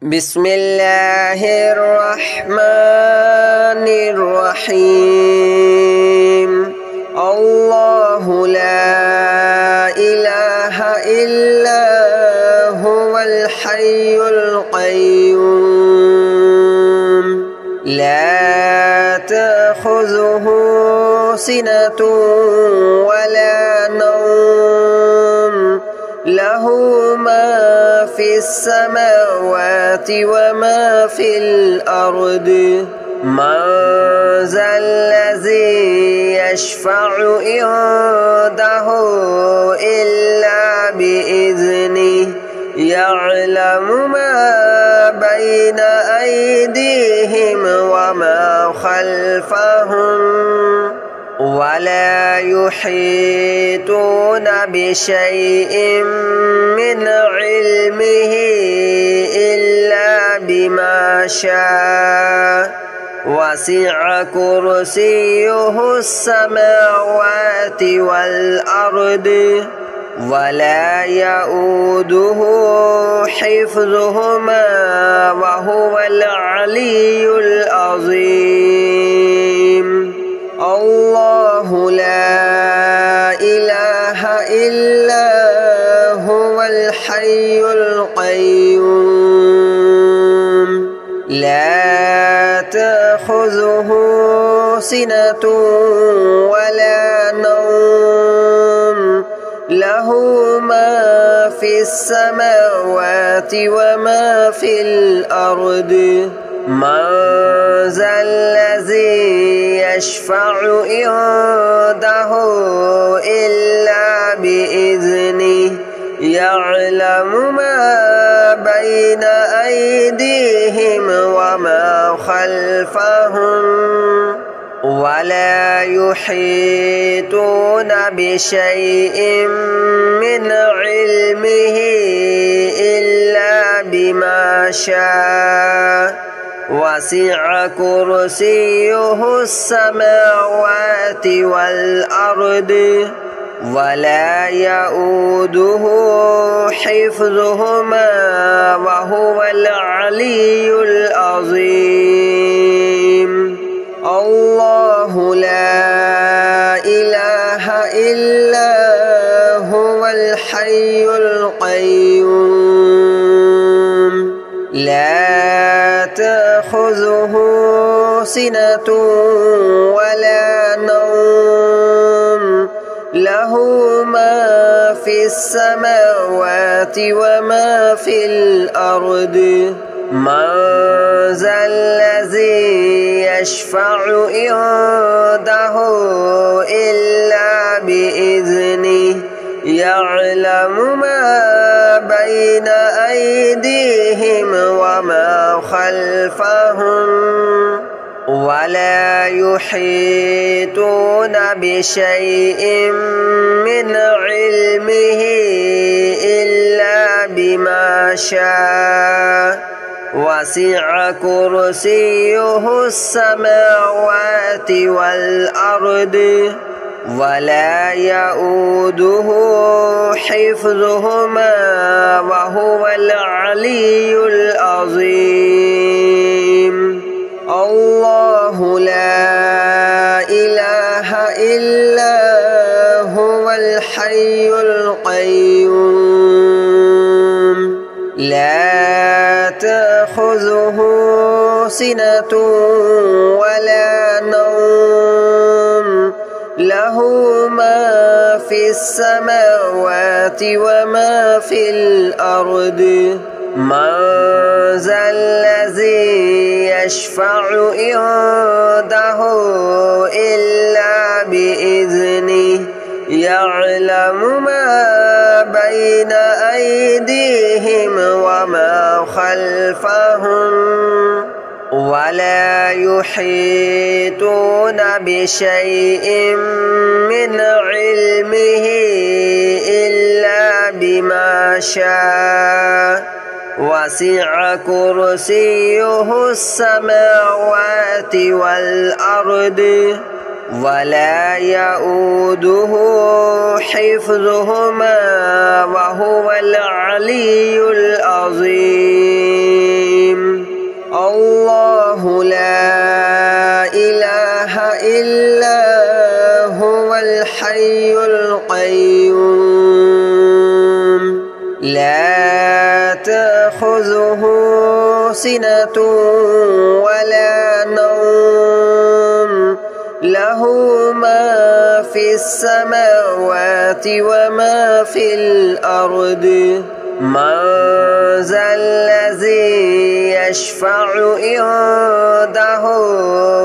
بسم الله الرحمن الرحيم الله لا إله إلا هو الحي القيوم لا تأخذه سنة ولا نوم له ما في السماوات وما في الأرض من ذا الذي يشفع عنده إلا بإذنه يعلم ما بين أيديهم وما خلفهم ولا يحيطون بشيء من علمه إلا بما شاء وسع كرسيه السماوات والأرض ولا يؤوده حفظهما وهو العلي العظيم الله لا إله إلا هو الحي القيوم لا تأخذه سنة ولا نوم له ما في السماوات وما في الأرض من ذا الذي يشفع عنده إلا بإذنه يعلم ما بين أيديهم وما خلفهم ولا يحيطون بشيء من علمه إلا بما شاء وسع كرسيه السماوات والأرض ولا يؤوده حفظهما وهو العلي العظيم الله لا إله إلا هو الحي القيوم لا تأخذه سنة ولا نوم له ما في السماوات وما في الأرض من ذا الذي يشفع عنده إلا بإذنه يعلم ما بين أيديهم وما خلفهم ولا يحيطون بشيء من علمه إلا بما شاء وسع كرسيه السماوات والأرض ولا يؤوده حفظهما وهو العلي العظيم الله لا إله إلا هو الحي القيوم لا تأخذه سنة ولا نوم له ما في السماوات وما في الأرض من ذا الذي يشفع عنده إلا بإذنه يعلم ما بين أيديهم وما خلفهم ولا يحيطون بشيء من علمه إلا بما شاء وسع كرسيه السماوات والأرض ولا يؤوده حفظهما وهو العلي العظيم. تأخذه سنة ولا نوم له ما في السماوات وما في الأرض من ذا الذي يشفع عنده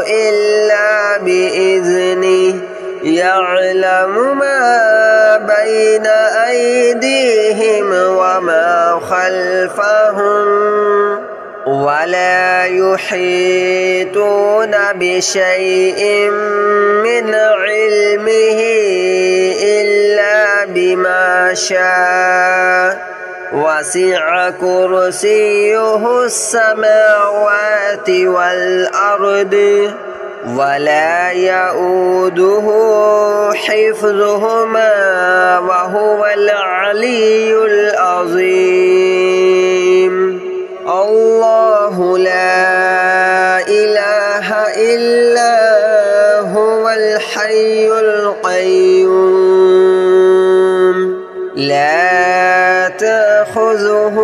إلا بإذنه يعلم ما بين أيديهم وما خلفهم ولا يحيطون بشيء من علمه إلا بما شاء وسع كرسيه السماوات والأرض ولا يؤوده حفظهما وهو العلي العظيم الله لا إله إلا هو الحي القيوم لا تأخذه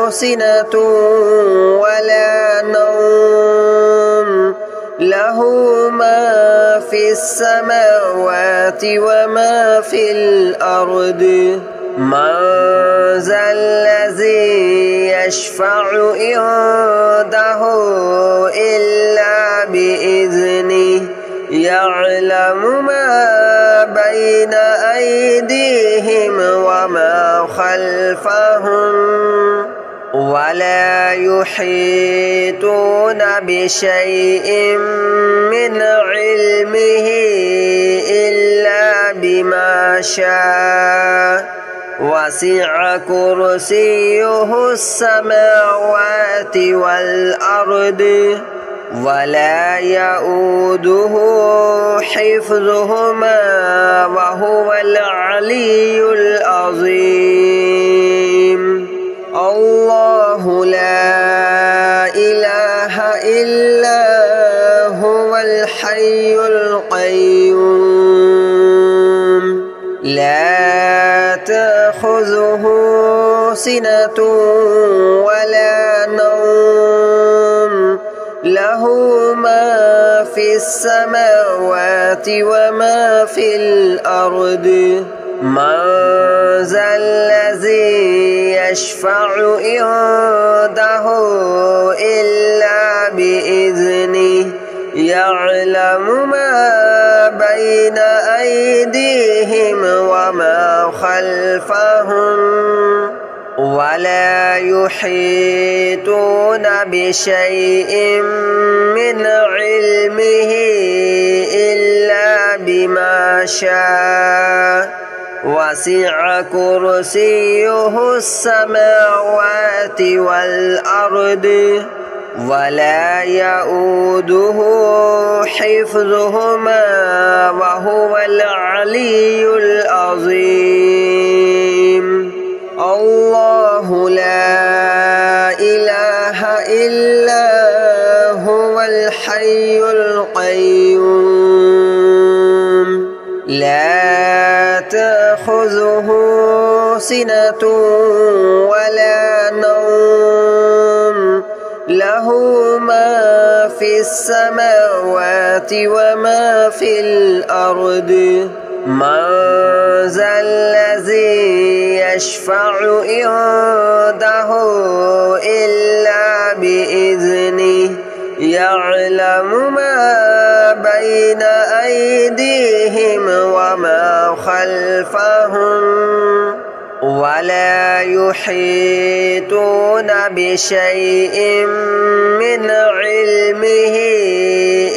سنة ولا نوم له ما في السماوات وما في الأرض من ذا الذي يشفع عنده إلا بإذنه يعلم ما بين أيديهم وما خلفهم ولا يحيطون بشيء من علمه إلا بما شاء وسع كرسيه السماوات والأرض ولا يؤوده حفظهما وهو العلي العظيم الله لا إله إلا هو الحي القيوم لا تأخذه سنة ولا نوم له ما في السماوات وما في الأرض من ذا الذي يشفع عنده إلا بإذنه يعلم ما بين أيديهم وما خلفهم ولا يحيطون بشيء من علمه إلا بما شاء وسع كرسيه السماوات والأرض ولا يؤوده حفظهما وهو العلي العظيم الله لا إله إلا هو الحي القيوم لا تأخذه سنة ولا نوم له ما في السماوات وما في الأرض من ذا الذي يشفع عنده إلا بإذنه يعلم ما بين أيديهم وما خلفهم ولا يحيطون بشيء من علمه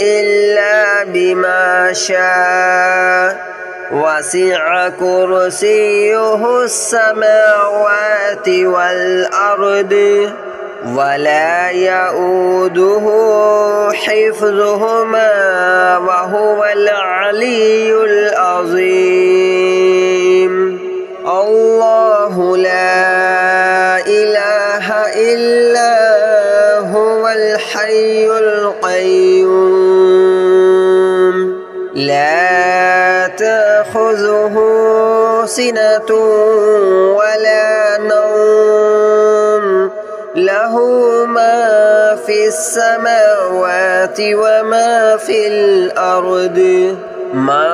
إلا بما شاء وسع كرسيه السماوات والأرض ولا يؤوده حفظهما وهو العلي العظيم الله لا إله إلا هو الحي القيوم لا تأخذه سنة ولا نوم له له ما في السماوات وما في الأرض من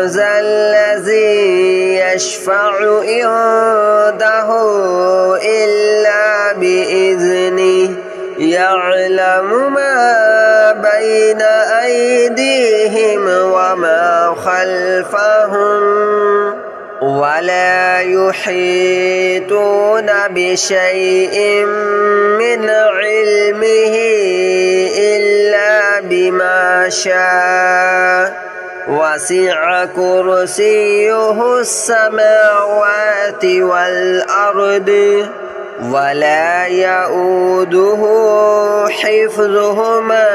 ذا الذي يشفع عنده إلا بإذنه يعلم ما بين أيديهم وما خلفهم ولا يحيطون بشيء من علمه إلا بما شاء وسع كرسيه السماوات والأرض ولا يؤوده حفظهما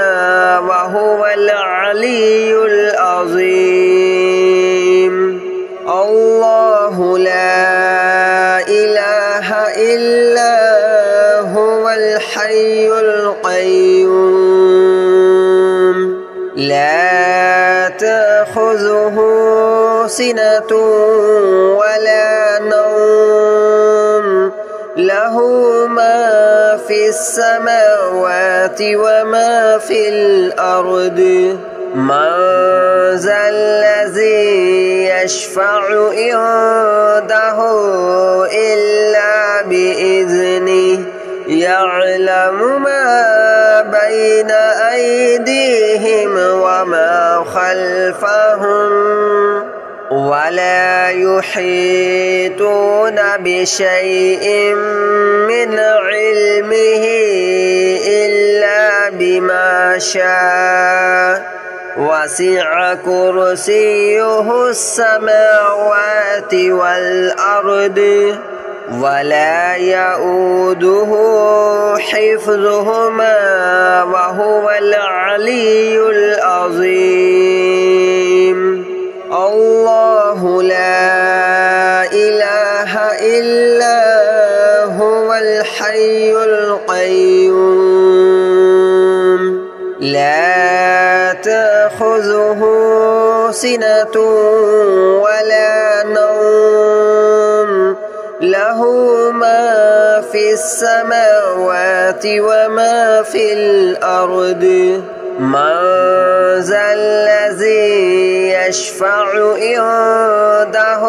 وهو العلي العظيم الله لا إله إلا هو الحي القيوم لا تأخذه سنة ولا نوم له ما في السماوات وما في الأرض من ذا الذي يشفع عنده إلا بإذنه يعلم ما بين أيديهم وما خلفهم ولا يحيطون بشيء من علمه إلا بما شاء وسع كرسيه السماوات والأرض ولا يؤوده حفظهما وهو العلي العظيم الله لا إله إلا هو الحي القيوم لا تأخذه سنة ولا نوم له ما في السماوات وما في الأرض من ذا الذي يشفع عنده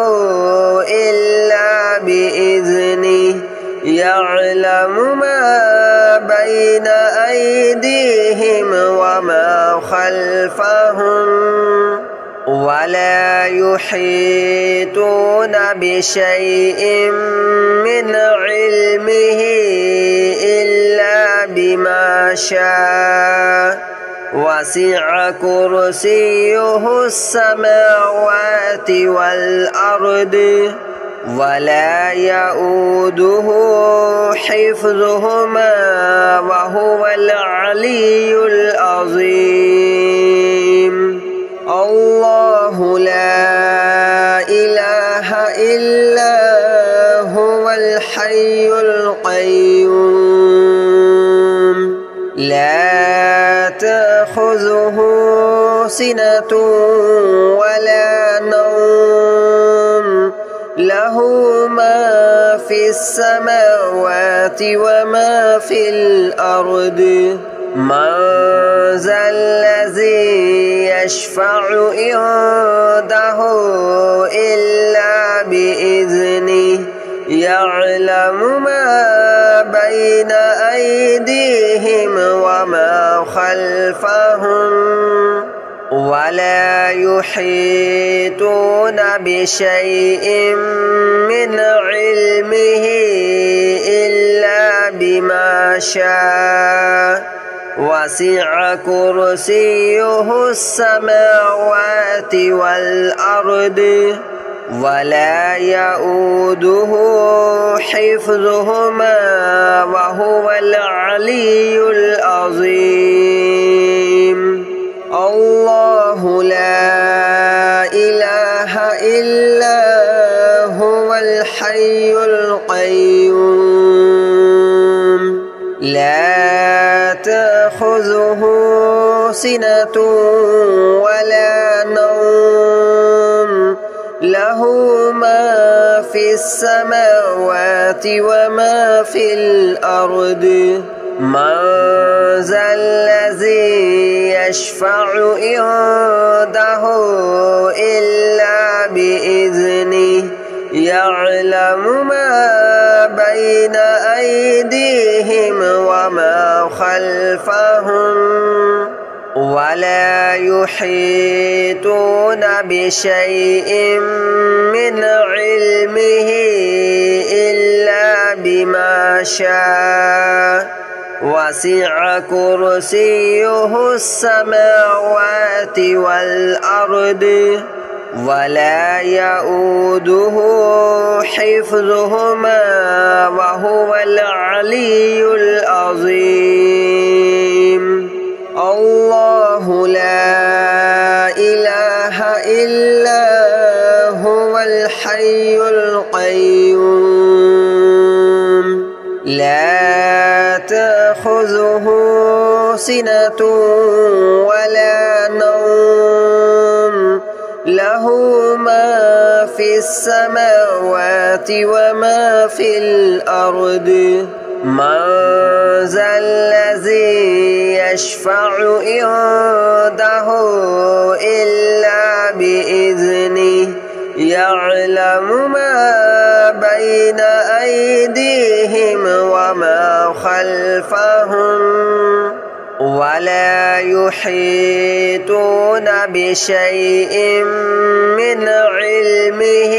إلا بإذنه يعلم ما بين أيديهم وما خلفهم ولا يحيطون بشيء من علمه إلا بما شاء وسع كرسيه السماوات والأرض ولا يؤوده حفظهما وهو العلي العظيم الله لا إله إلا هو الحي القيوم لا تأخذه سنة ولا نوم له ما في السماوات وما في الأرض من ذا الذي يشفع عنده إلا بإذنه يعلم ما بين أيديهم وما خلفهم ولا يحيطون بشيء من علمه إلا بما شاء وسع كرسيه السماوات والأرض ولا يؤوده حفظهما وهو العلي العظيم الله لا إله إلا هو الحي القيوم لا تأخذه سنة ولا نوم له ما في السماوات وما في الأرض من ذا الذي يشفع عنده إلا بإذنه يعلم ما بين أيديهم وما خلفهم ولا يحيطون بشيء من علمه إلا بما شاء وسع كرسيه السماوات والأرض ولا يؤوده حفظهما وهو العلي العظيم الله لا إله إلا هو الحي القيوم لا تأخذه سنة ولا نوم له ما في السماوات وما في الأرض من ذا الذي يشفع عنده إلا بإذنه يعلم ما بين أيديهم وما خلفهم ولا يحيطون بشيء من علمه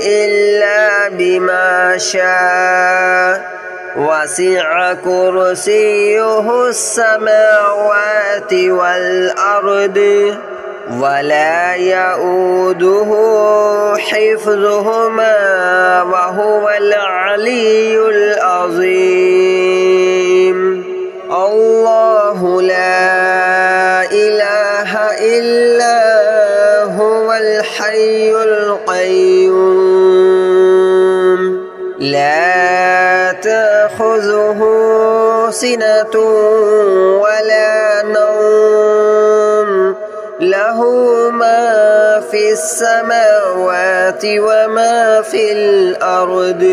إلا بما شاء وسع كرسيه السماوات والأرض ولا يؤوده حفظهما وهو العلي العظيم الله لا إله إلا هو الحي القيوم لا تأخذه سنة ولا نوم له ما في السماوات وما في الأرض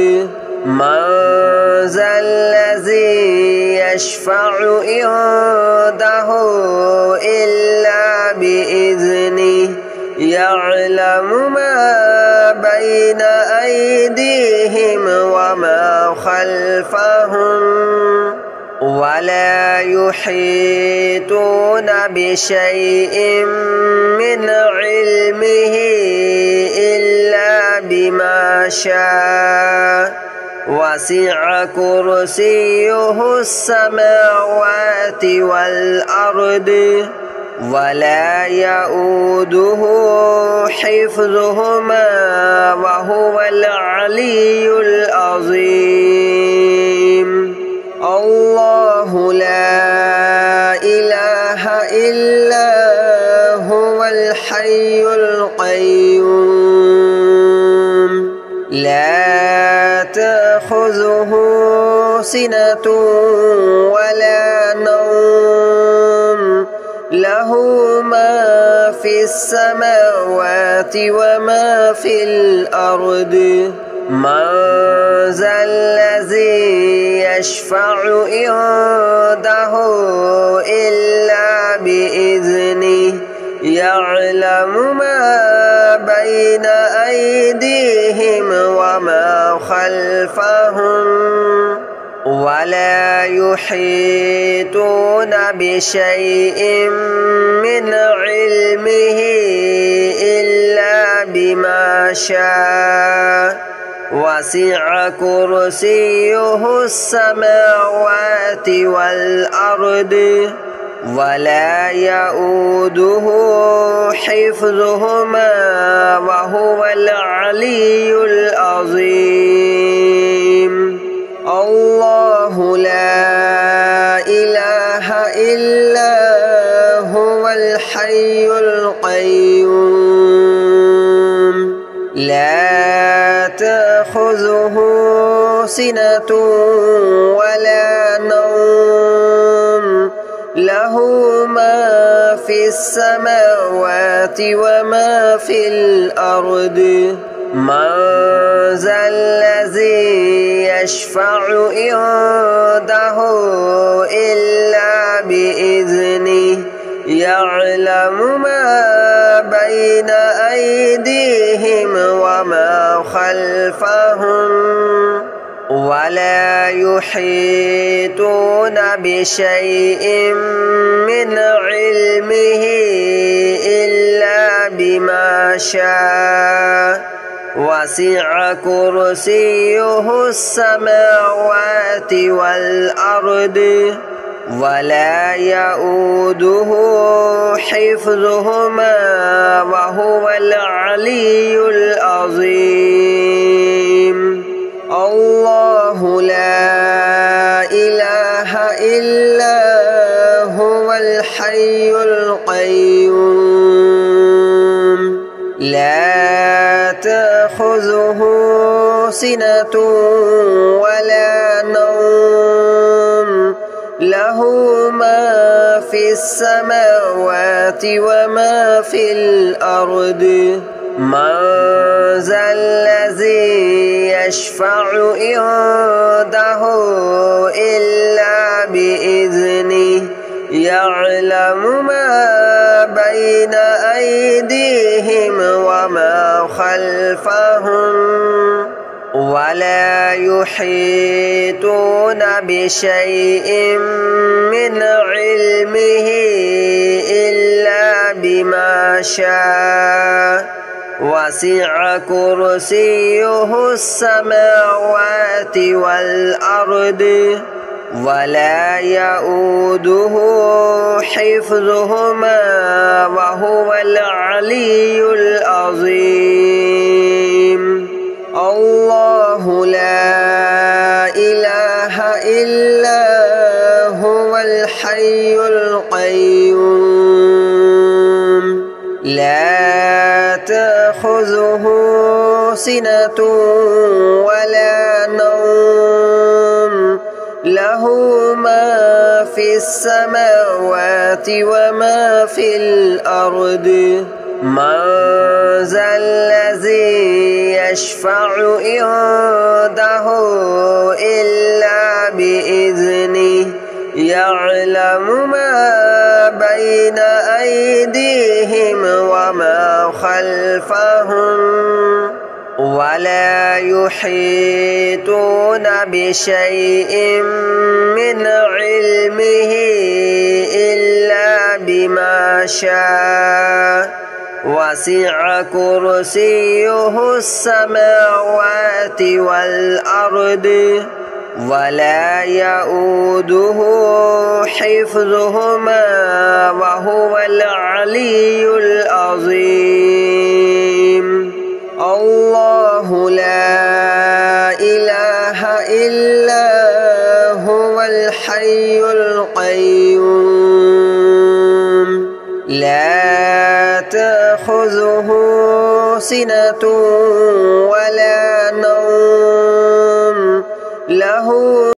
من ذا الذي يشفع عنده إلا بإذنه يعلم ما بين أيديهم وما خلفهم ولا يحيطون بشيء من علمه إلا بما شاء وسع كرسيه السماوات والأرض ولا يؤوده حفظهما وهو العلي العظيم الله لا إله إلا هو الحي القيوم لا تأخذه سنة ولا نوم له ما في السماوات وما في الأرض من ذا الذي يشفع عنده إلا بإذنه يعلم ما بين أيديهم وما خلفهم ولا يحيطون بشيء من علمه إلا بما شاء وسع كرسيه السماوات والأرض ولا يؤوده حفظهما وهو العلي العظيم الله لا إله إلا هو الحي القيوم لا تأخذه سنة ولا نوم له ما في السماوات وما في الأرض من ذا الذي يشفع عنده إلا بإذنه يعلم ما بين أيديهم وما خلفهم ولا يحيطون بشيء من علمه إلا بما شاء وسع كرسيه السماوات والأرض ولا يؤوده حفظهما وهو العلي العظيم الله لا إله إلا هو الحي القيوم لا تأخذه سنة ولا نوم له ما في السماوات وما في الأرض من ذا الذي يشفع عنده إلا بإذنه يعلم ما بين أيديهم وما خلفهم ولا يحيطون بشيء من علمه إلا بما شاء وسع كرسيه السماوات والأرض ولا يؤوده حفظهما وهو العلي العظيم الله لا إله إلا هو الحي القيوم لا تأخذه سنة ولا نوم له ما في السماوات وما في الأرض من ذا الذي يشفع عنده إلا بإذنه يعلم ما بين أيديهم وما خلفهم ولا يحيطون بشيء من علمه إلا بما شاء وسع كرسيه السماوات والأرض ولا يؤوده حفظهما وهو العلي العظيم الله لا إله إلا هو الحي القيوم لا تأخذه سنة ولا نوم له